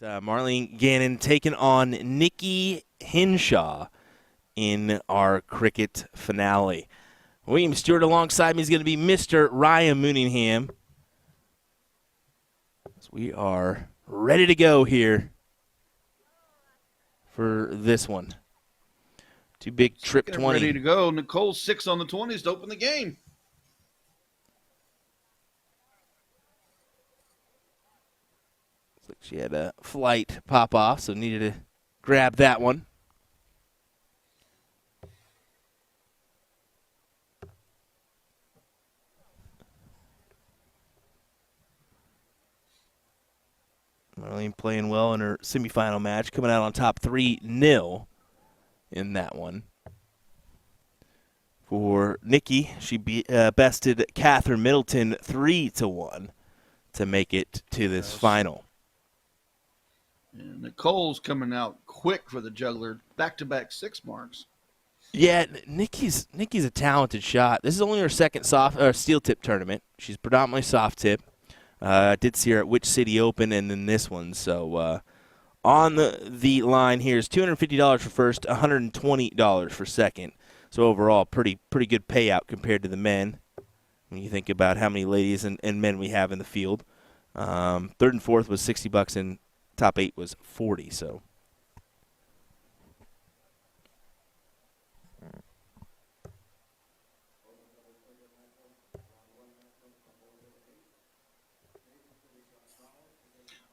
Marlene Gannon taking on Nikki Hinshaw in our cricket finale. William Stuart alongside me is going to be Mr. Ryan Mooneyham. So we are ready to go here for this one. Two big trip 20. Ready to go. Nicole 6 on the 20s to open the game. Looks like she had a flight pop off, so needed to grab that one. Marlene playing well in her semifinal match, coming out on top 3-0 in that one. For Nikki, she bested Catherine Middleton 3-1 to make it to this final. And Nicole's coming out quick for the juggler, back-to-back 6 marks. Yeah, Nikki's a talented shot. This is only her second steel tip tournament. She's predominantly soft tip. I did see her at Which City Open and then this one. So on the line here is $250 for first, $120 for second. So overall, pretty good payout compared to the men when you think about how many ladies and men we have in the field. Third and fourth was $60 and top 8 was $40. So.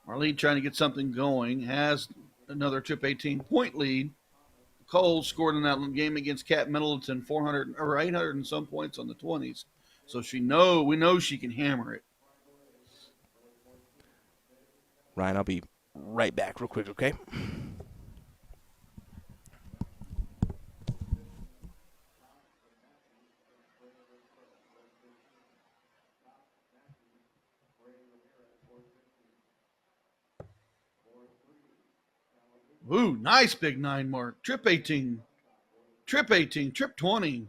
Marlene trying to get something going, has another trip 18-point lead. Cole scored in that game against Cat Middleton 400 or 800 and some points on the 20s. So we know she can hammer it. Ryan, I'll be right back real quick, okay? Ooh, nice big 9 mark. Trip 18, trip 20.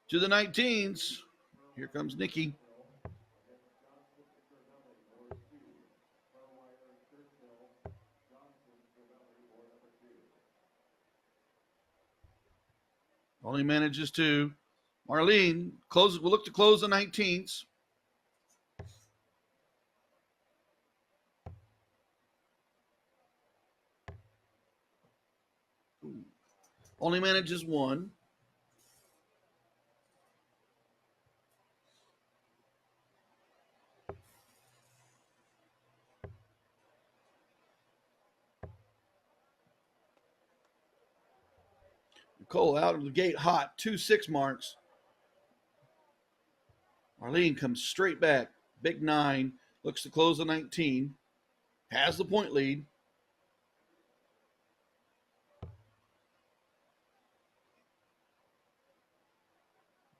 To the 19s. Here comes Nikki. Only manages to. Marlene will look to close the 19s. Only manages 1. Nicole out of the gate hot, 2 6 marks. Marlene comes straight back, big 9, looks to close the 19, has the point lead.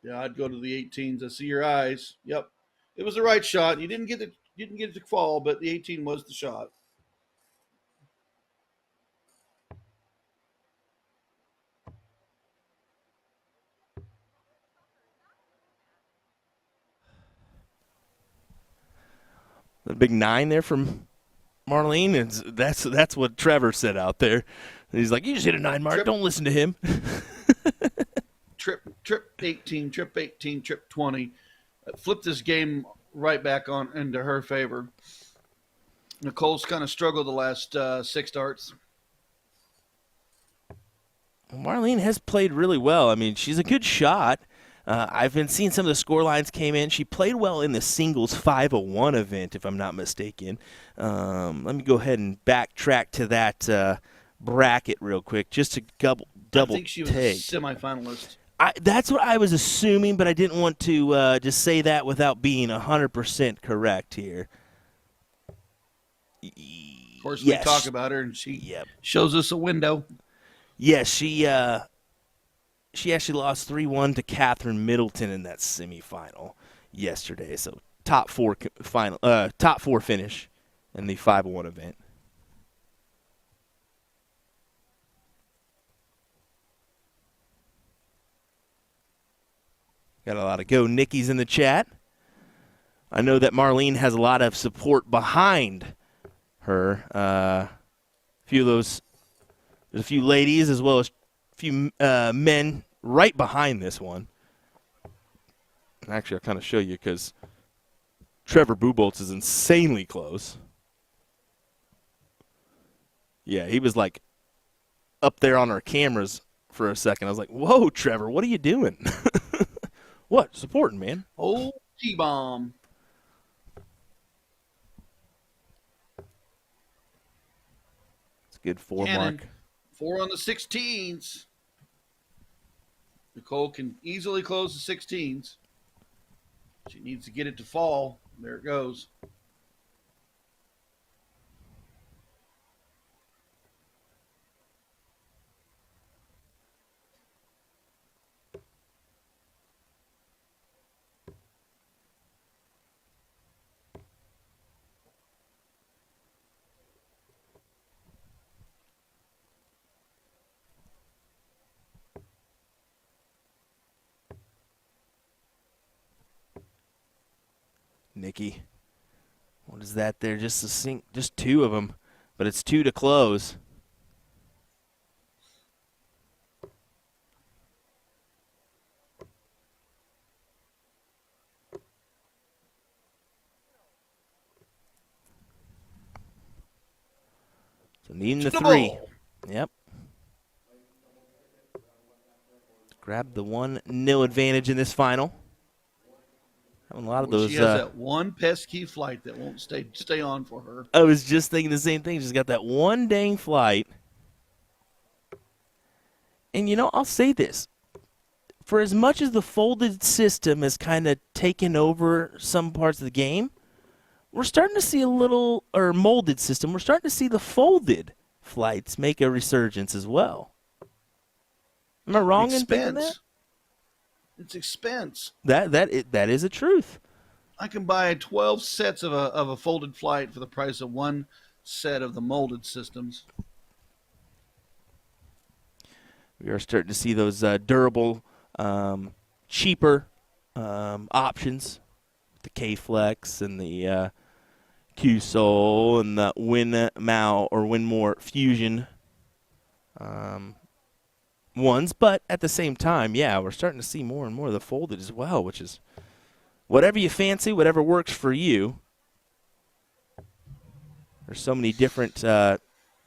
Yeah, I'd go to the 18s. I see your eyes. Yep, it was the right shot. You didn't get it to fall, but the 18 was the shot. The big 9 there from Marlene, and that's what Trevor said out there. He's like, you just hit a 9 mark. Don't listen to him. Trip 18, trip 18, trip 20. Flipped this game right back on into her favor. Nicole's kind of struggled the last 6 darts. Marlene has played really well. I mean, she's a good shot. I've been seeing some of the score lines came in. She played well in the singles 501 event, if I'm not mistaken. Let me go ahead and backtrack to that bracket real quick, just to double I think she was a semifinalist. That's what I was assuming, but I didn't want to just say that without being 100% correct here. Of course, we talk about her, and she shows us a window. Yes, she actually lost 3-1 to Catherine Middleton in that semifinal yesterday. So top 4 finish in the 501 event. Got a lot of go Nickies in the chat. I know that Marlene has a lot of support behind her. There's a few ladies as well as a few men right behind this one. Actually, I'll kind of show you because Trevor Buboltz is insanely close. Yeah, he was like up there on our cameras for a second. I was like, whoa, Trevor, what are you doing? What? Supporting, man. Oh, T-bomb. It's a good 4 Gannon, mark. 4 on the 16s. Nicole can easily close the 16s. She needs to get it to fall. There it goes. Nikki. What is that there? Just just 2 of them, but it's 2 to close. So needing the 3. Yep. Grab the 1-0 advantage in this final. Having a lot of those. She has that one pesky flight that won't stay on for her. I was just thinking the same thing. She's got that one dang flight. And, I'll say this. For as much as the folded system has kind of taken over some parts of the game, we're starting to see or molded system, we're starting to see the folded flights make a resurgence as well. Am I wrong in thinking that? It's expense. That is a truth. I can buy 12 sets of a folded flight for the price of 1 set of the molded systems. We are starting to see those durable, cheaper options. The K-Flex and the Q-Sol and the Win-Mao or Win-More Fusion ones. But at the same time, yeah, we're starting to see more and more of the folded as well, which is whatever you fancy, whatever works for you. There's so many different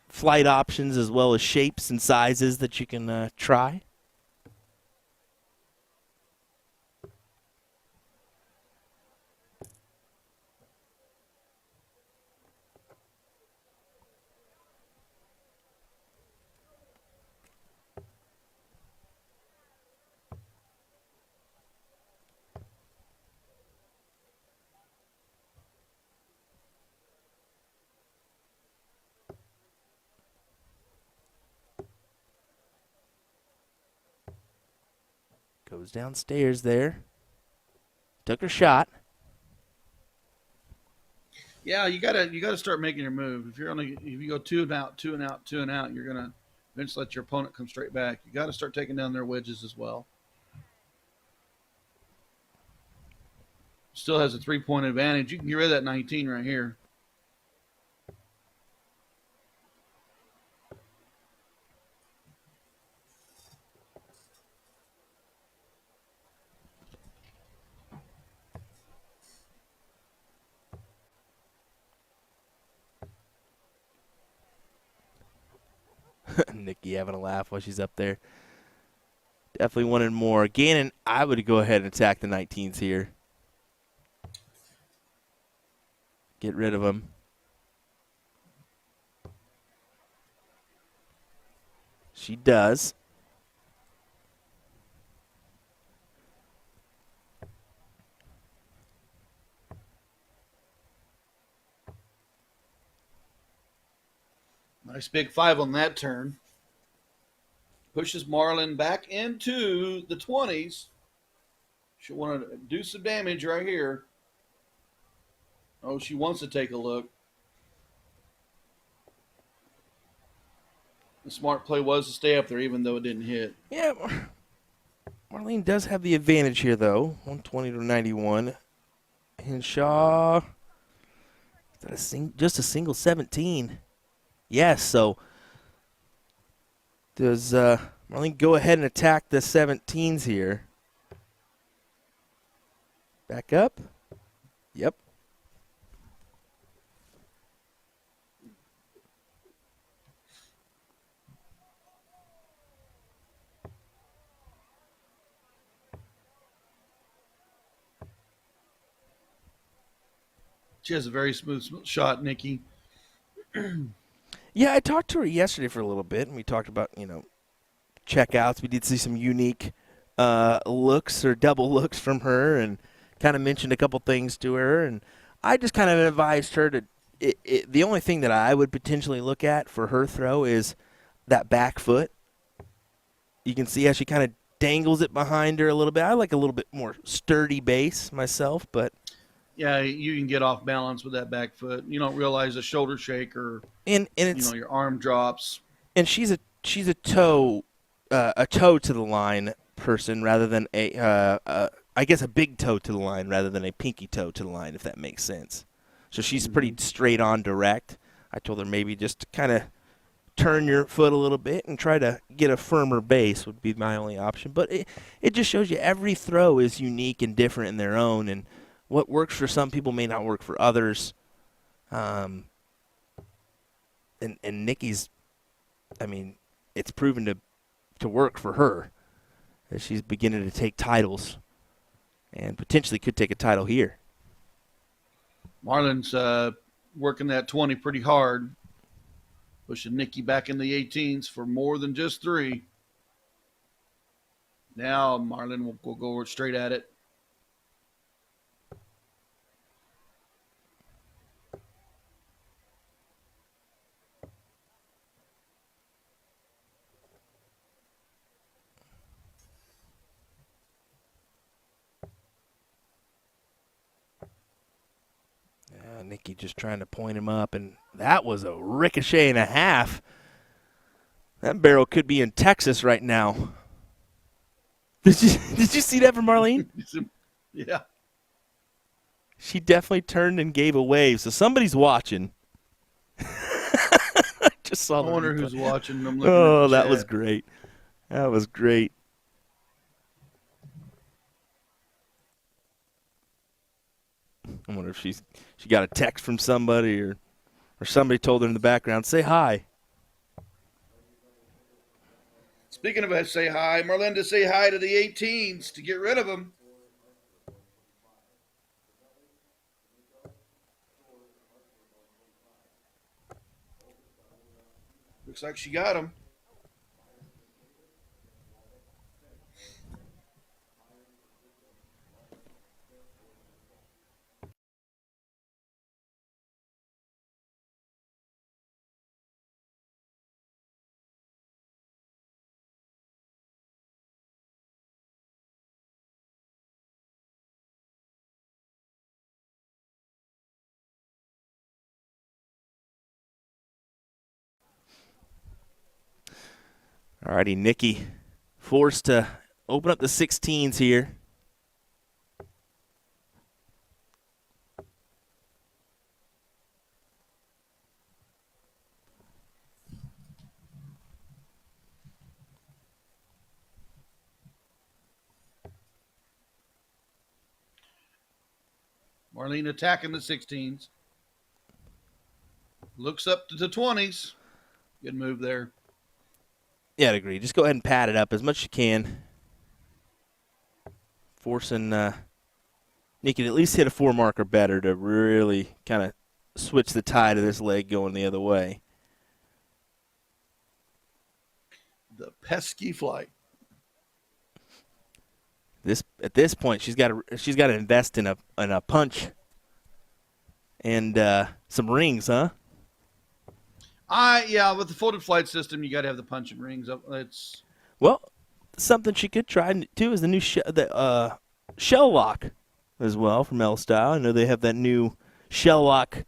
flight options as well as shapes and sizes that you can try. Goes downstairs there. Took her shot. Yeah, you gotta start making your move. If you go 2 and out, 2 and out, 2 and out, you're gonna eventually let your opponent come straight back. You got to start taking down their wedges as well. Still has a 3-point advantage. You can get rid of that 19 right here. Nikki having a laugh while she's up there. Definitely wanted more. Gannon, I would go ahead and attack the 19s here. Get rid of them. She does. Nice big 5 on that turn. Pushes Marlin back into the 20s. She'll want to do some damage right here. Oh, she wants to take a look. The smart play was to stay up there even though it didn't hit. Yeah, Marlene does have the advantage here, though. 120 to 91. Hinshaw. Is that just a single 17? Yes, so does Marlene go ahead and attack the 17s here? Back up. Yep. She has a very smooth shot, Nikki. Yeah, I talked to her yesterday for a little bit, and we talked about, checkouts. We did see some unique looks or double looks from her, and kind of mentioned a couple things to her. And I just kind of advised her to. The only thing that I would potentially look at for her throw is that back foot. You can see how she kind of dangles it behind her a little bit. I like a little bit more sturdy base myself, but Yeah, you can get off balance with that back foot. You don't realize a shoulder shake or and it's your arm drops. and she's a toe to the line person rather than I guess a big toe to the line rather than a pinky toe to the line, if that makes sense. So she's pretty straight on direct. I told her maybe just kind of turn your foot a little bit and try to get a firmer base would be my only option. But it just shows you every throw is unique and different in their own, and what works for some people may not work for others. And Nikki's, I mean, it's proven to work for her. As she's beginning to take titles and potentially could take a title here. Marlene's working that 20 pretty hard, pushing Nikki back in the 18s for more than just 3. Now Marlene will go straight at it. Nikki just trying to point him up, and that was a ricochet and a half. That barrel could be in Texas right now. Did you see that from Marlene? Yeah. She definitely turned and gave a wave, so somebody's watching. I just saw I wonder who's watching. I'm looking oh, at the that chat. was great. That was great. I wonder if she got a text from somebody or somebody told her in the background, say hi. Speaking of say hi, Marlene to say hi to the 18s to get rid of them. Looks like she got him. Alrighty, Nikki forced to open up the 16s here. Marlene attacking the 16s. Looks up to the 20s. Good move there. Yeah, I'd agree. Just go ahead and pad it up as much as you can. Forcing Nikki to at least hit a 4 marker better to really kind of switch the tide of this leg going the other way. The pesky flight. At this point, she's got to invest in a punch and some rings, huh? Yeah, with the folded flight system, you got to have the punch and rings up. It's something she could try too is the new shell lock as well from L Style. I know they have that new shell lock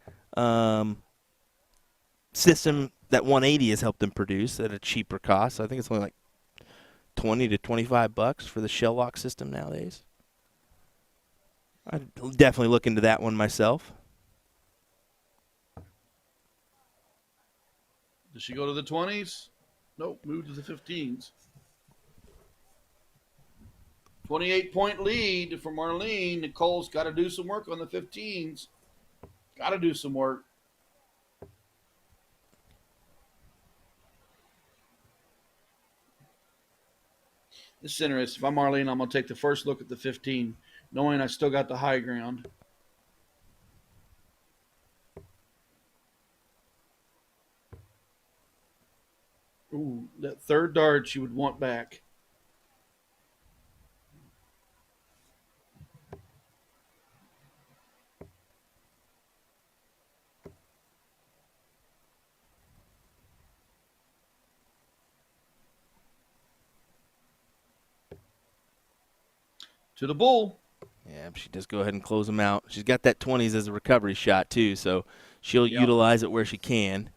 system that 180 has helped them produce at a cheaper cost. I think it's only like $20 to $25 for the shell lock system nowadays. I'd definitely look into that one myself. Does she go to the 20s? Nope, move to the 15s. 28-point lead for Marlene. Nicole's got to do some work on the 15s. Got to do some work. This is interesting. If I'm Marlene, I'm going to take the first look at the 15, knowing I still got the high ground. Ooh, that third dart she would want back. To the bull. Yeah, she does go ahead and close them out. She's got that 20s as a recovery shot, too, so she'll utilize it where she can.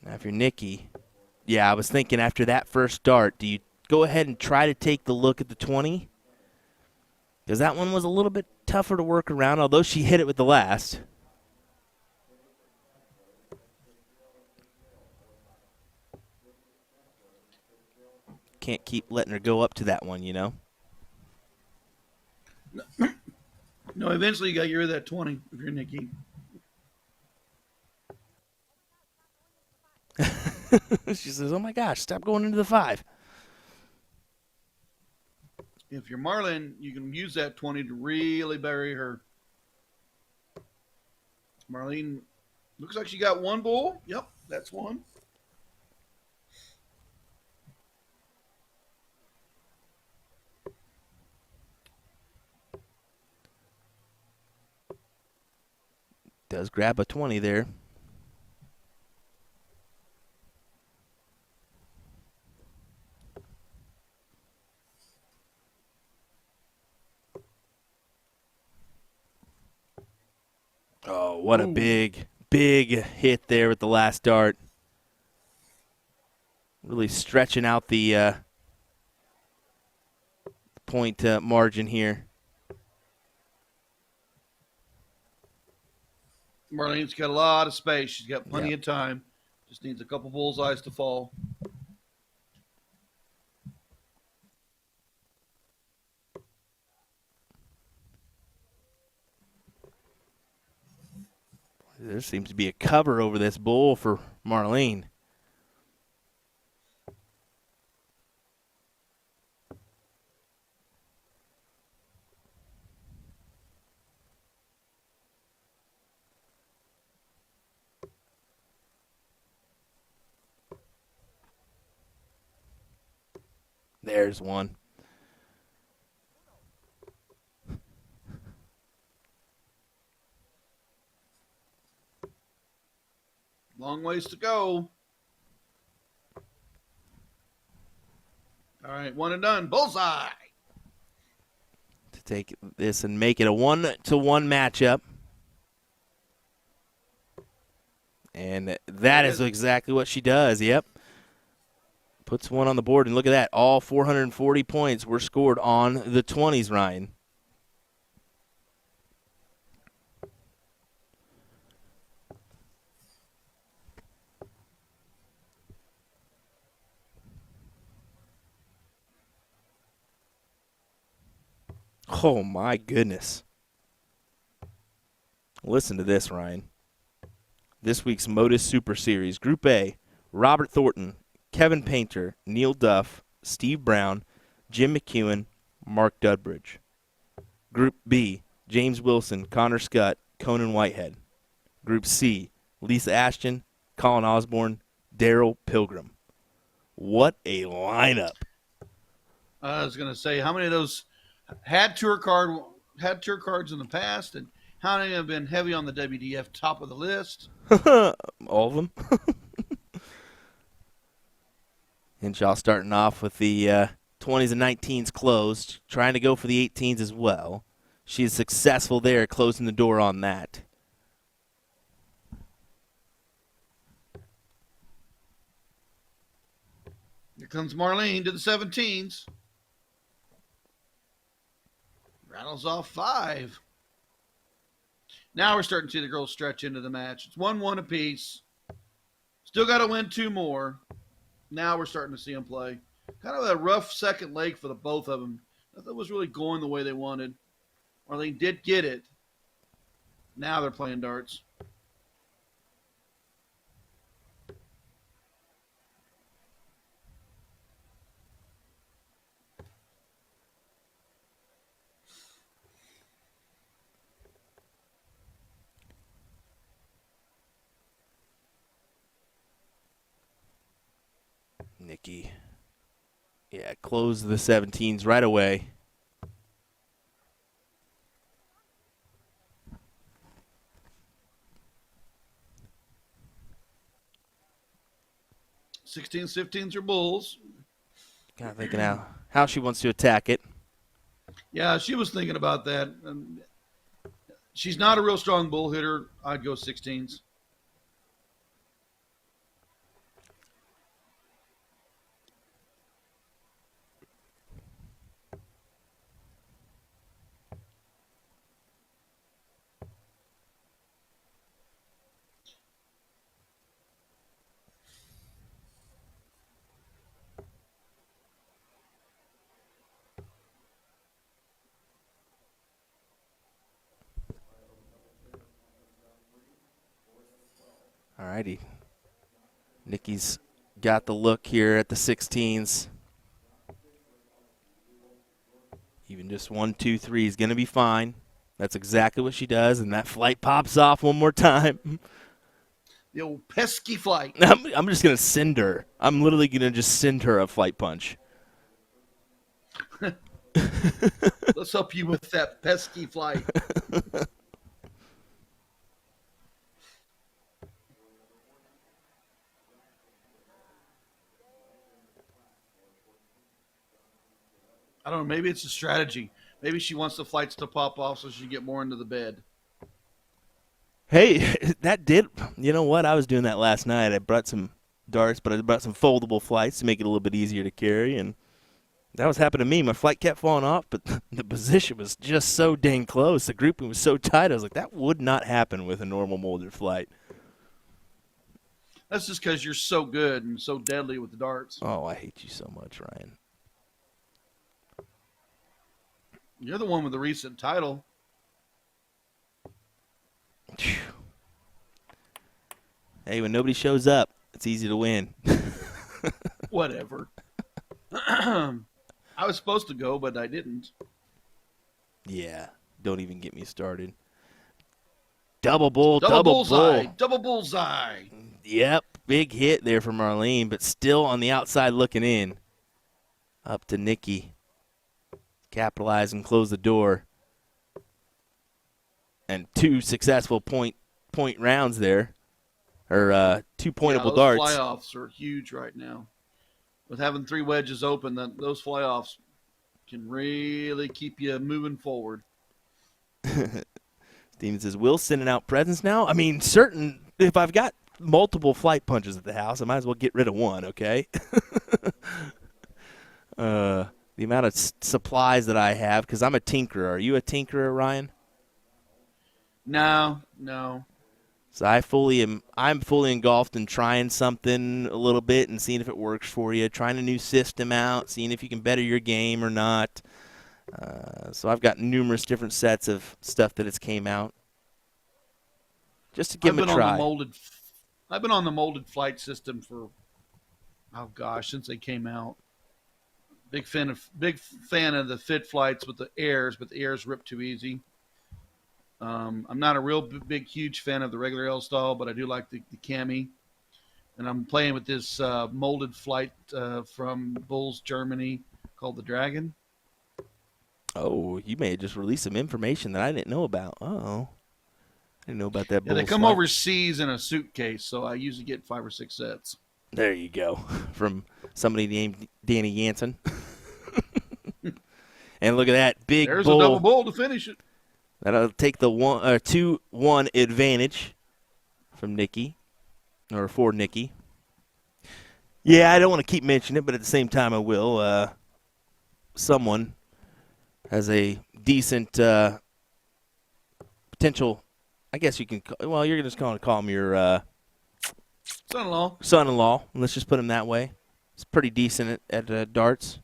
Now, if you're Nikki, yeah, I was thinking after that first dart, do you go ahead and try to take the look at the 20? Because that one was a little bit tougher to work around, although she hit it with the last. Can't keep letting her go up to that one, you know? No, eventually you got to get rid of that 20 if you're Nikki. She says, oh my gosh, stop going into the 5. If you're Marlene, you can use that 20 to really bury her. Marlene looks like she got one bull. Yep, that's one. Does grab a 20 there. Oh, what a big hit there with the last dart. Really stretching out the point margin here. Marlene's got a lot of space. She's got plenty of time. Just needs a couple bullseyes to fall. There seems to be a cover over this bull for Marlene. There's one. Long ways to go. All right, one and done. Bullseye. To take this and make it a 1-1 matchup. And that is exactly what she does. Yep. Puts one on the board, and look at that. All 440 points were scored on the 20s, Ryan. Oh, my goodness. Listen to this, Ryan. This week's Modus Super Series. Group A, Robert Thornton, Kevin Painter, Neil Duff, Steve Brown, Jim McEwen, Mark Dudbridge. Group B, James Wilson, Connor Scott, Conan Whitehead. Group C, Lisa Ashton, Colin Osborne, Daryl Pilgrim. What a lineup. I was going to say, how many of those had tour cards in the past, and how many have been heavy on the WDF top of the list? All of them. Hinshaw starting off with the 20s and 19s closed, trying to go for the 18s as well. She's successful there, closing the door on that. comes Marlene to the 17s. Rattles off 5. Now we're starting to see the girls stretch into the match. It's 1-1 apiece. Still got to win 2 more. Now we're starting to see them play. Kind of a rough second leg for the both of them. Nothing was really going the way they wanted. Marlene did get it. Now they're playing darts. Nikki. Yeah, close the 17s right away. Sixteens, 15s are bulls. Kind of thinking how she wants to attack it. Yeah, she was thinking about that. She's not a real strong bull hitter. I'd go 16s. All righty. Nikki's got the look here at the 16s. Even just 1, 2, 3 is going to be fine. That's exactly what she does, and that flight pops off one more time. The old pesky flight. I'm just going to send her. I'm literally going to just send her a flight punch. Let's help you with that pesky flight. I don't know. Maybe it's a strategy. Maybe she wants the flights to pop off so she can get more into the bed. Hey, that did. You know what? I was doing that last night. I brought some darts, but I brought some foldable flights to make it a little bit easier to carry, and that was happening to me. My flight kept falling off, but the position was just so dang close. The grouping was so tight. I was like, that would not happen with a normal molded flight. That's just because you're so good and so deadly with the darts. Oh, I hate you so much, Ryan. You're the one with the recent title. Hey, when nobody shows up, it's easy to win. Whatever. I was supposed to go, but I didn't. Yeah, don't even get me started. Double bull, Double bullseye. bull. Double bullseye. Yep, big hit there for Marlene, but still on the outside looking in. Up to Nikki. Capitalize and close the door. And 2 successful point rounds there. Or 2 pointable darts. Those fly-offs are huge right now. With having 3 wedges open, those fly-offs can really keep you moving forward. Steven says, Will's sending out presents now? I mean, if I've got multiple flight punches at the house, I might as well get rid of one, okay? The amount of supplies that I have, because I'm a tinkerer. Are you a tinkerer, Ryan? No. So I'm fully engulfed in trying something a little bit and seeing if it works for you, trying a new system out, seeing if you can better your game or not. So I've got numerous different sets of stuff that has came out just to give them a try. I've been on the molded flight system for, since they came out. Big fan of the fit flights with the airs, but the airs rip too easy. I'm not a real big, huge fan of the regular L style, but I do like the cami. And I'm playing with this molded flight from Bulls, Germany, called the Dragon. Oh, you may have just released some information that I didn't know about. Oh, I didn't know about that. Yeah, they come overseas in a suitcase, so I usually get 5 or 6 sets. There you go, from somebody named Danny Jansen. And look at that big There's bull. a double bull to finish it. That'll take the 2-1 advantage from Nikki, or for Nikki. Yeah, I don't want to keep mentioning it, but at the same time, I will. Someone has a decent potential. I guess you can. Well, you're just going to call him your Son-in-law. son-in-law. Let's just put him that way. He's pretty decent at darts.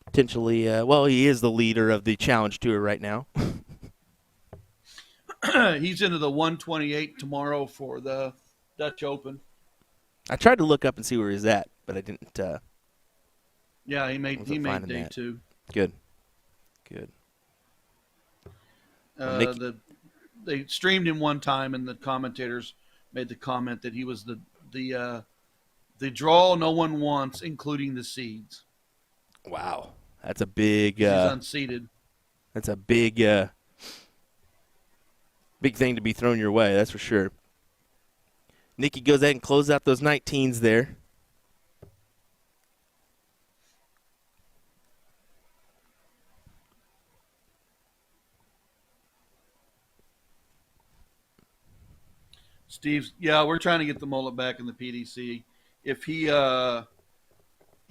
Potentially, well, he is the leader of the Challenge Tour right now. He's into the 128 tomorrow for the Dutch Open. I tried to look up and see where he's at, but I didn't. Yeah, he made day that. 2. Good. Well, They streamed him one time, and the commentators made the comment that he was the draw no one wants, including the seeds. Wow, that's a big. He's unseeded. That's a big thing to be thrown your way. That's for sure. Nikki goes ahead and closes out those 19s there. Steve's, yeah, we're trying to get the mullet back in the PDC. If he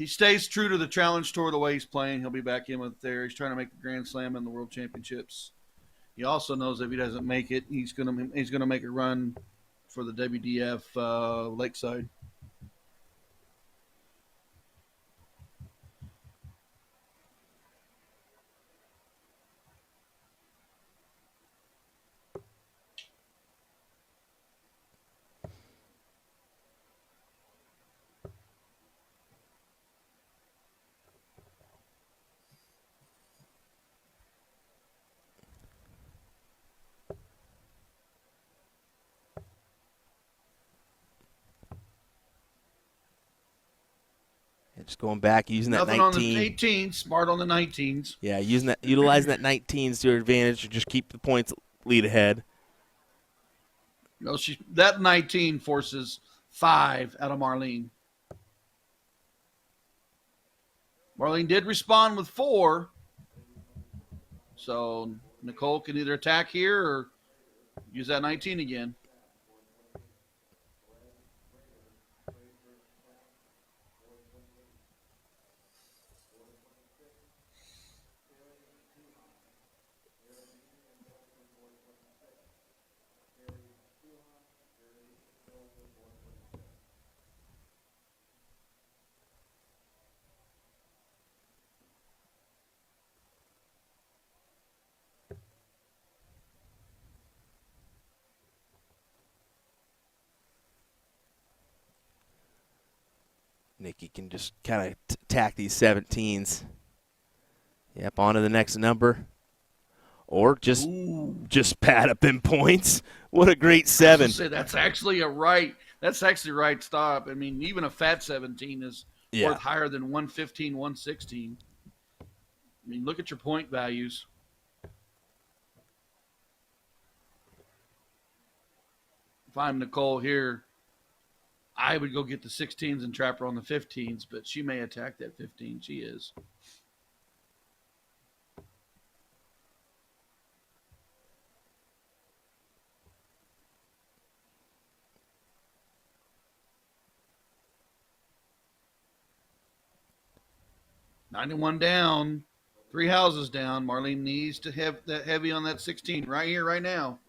stays true to the Challenge Tour the way he's playing, he'll be back in with there. He's trying to make the Grand Slam and the World Championships. He also knows if he doesn't make it, he's gonna make a run for the WDF Lakeside. Just going back, using that Nothing 19. on the 18s, smart on the 19s. Yeah, utilizing that 19s to her advantage to just keep the points lead ahead. No, that 19 forces 5 out of Marlene. Marlene did respond with 4. So Nicole can either attack here or use that 19 again. Nikki can just kind of attack these 17s. Yep, on to the next number. Or just pad up in points. What a great 7. That's actually right stop. I mean, even a fat 17 is worth higher than 115, 116. I mean, look at your point values. If I'm Nicole here, I would go get the 16s and trap her on the 15s, but she may attack that 15. She is. $91 down, 3 houses down. Marlene needs to have that heavy on that 16 right here, right now.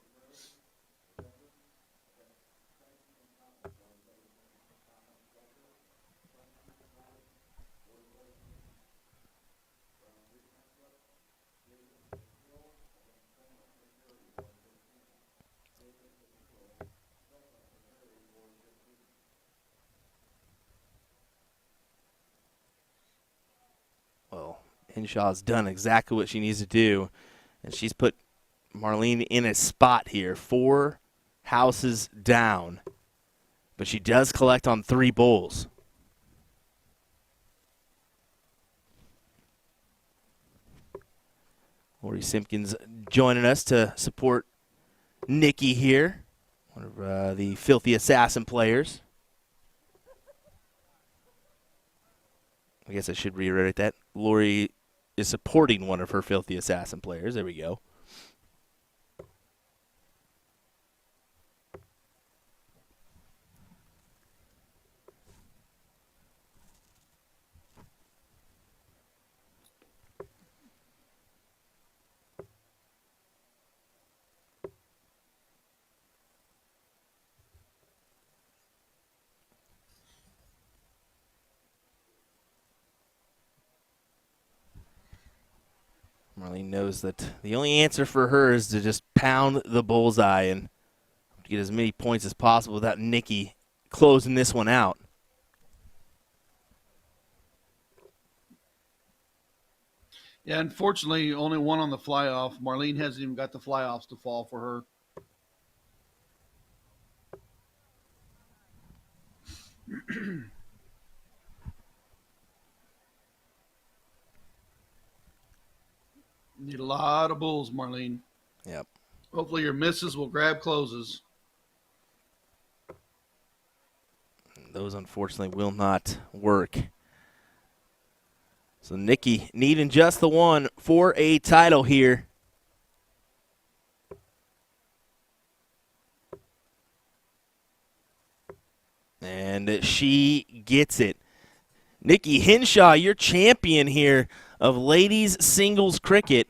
Well, Hinshaw's done exactly what she needs to do, and she's put Marlene in a spot here. 4 houses down, but she does collect on 3 bowls. Lori Simpkins joining us to support Nikki here, one of the Filthy Assassin players. I guess I should reiterate that. Lori is supporting one of her Filthy Assassin players. There we go. Marlene knows that the only answer for her is to just pound the bullseye and get as many points as possible without Nikki closing this one out. Yeah, unfortunately, only one on the fly off. Marlene hasn't even got the fly offs to fall for her. Need a lot of bulls, Marlene. Yep. Hopefully your misses will grab closes. Those, unfortunately, will not work. So Nikki needing just the one for a title here. And she gets it. Nikki Hinshaw, your champion here of ladies singles cricket.